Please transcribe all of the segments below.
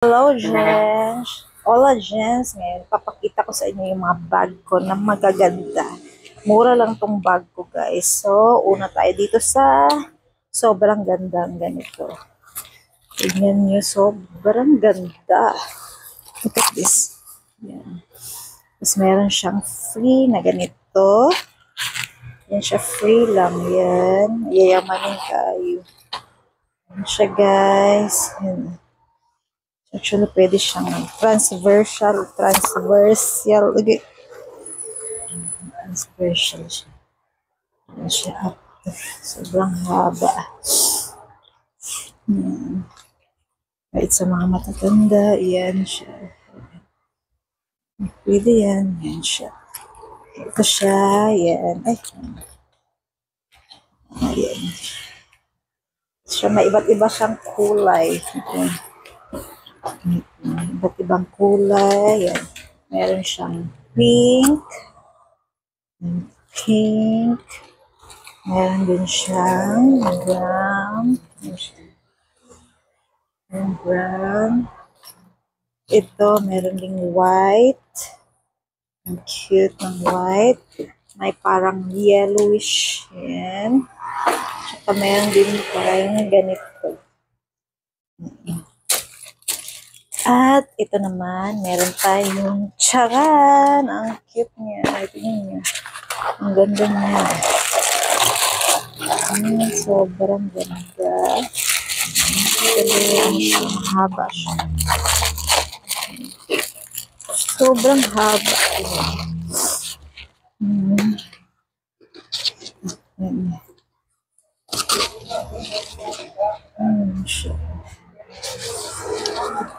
Hello, Jens. Hola, Jens. Ngayon, papakita ko sa inyo yung mga bag ko na magaganda. Mura lang tong bag ko, guys. So, una tayo dito sa sobrang gandang ganito. Tignan nyo, sobrang ganda. Look at this. Yan. Tapos, meron siyang free na ganito. Yan siya, free lang. Yan. Yayamanin kayo. Yan siya, guys. Yan. Actually, pwede siyang transversal. Okay. Transversal siya. Yan siya up. Sobrang haba. Kahit sa mga matatanda, yan siya. Pwede yan. Yan siya. Ito siya. Yan. Ay. Ayan. Siya, may iba't iba siyang kulay. Okay. Iba't ibang kulay. Yan. Meron siyang pink. Pink. Meron din siyang brown. Brown. Ito, meron ding white. Ang cute ng white. May parang yellowish. Yan. Tsaka meron din parang ganito. At ito naman, meron tayong charan. Ang cute niya. Tingnan niya. Ang ganda niya. Sobrang ganda. Haba siya. Sobrang haba. Siya.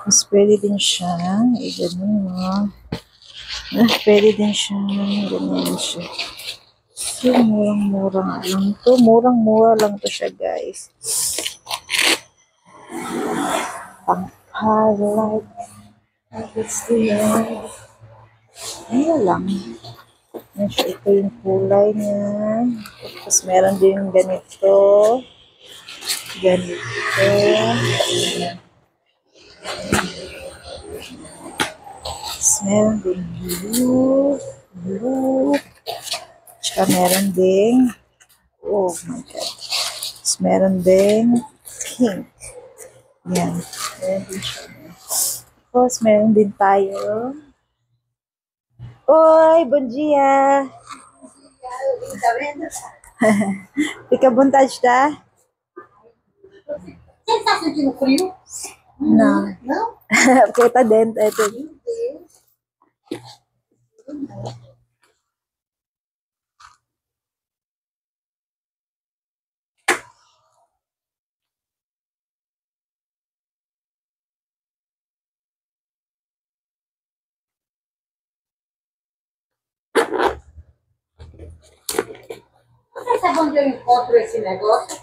Mas pwede din siyang i-ganon mo. Pwede din siyang ganon siya. So, murang-murang lang to. Murang-mura lang to siya, guys. Pang-highlight. Gusto yan. Ano lang. Ito yung kulay niya. Tapos meron din ganito. Ganito. Tapos meron din blue. Tsaka meron din, oh my God. Tapos meron din pink. Yan. Meron din siya. Tapos meron din tayo. Oi, bom dia. Fica à vontade, tá? Você tá sentindo frio? Não. Não? Porque tá dentro. É tudo. Meu Deus. Você sabe onde eu encontro esse negócio?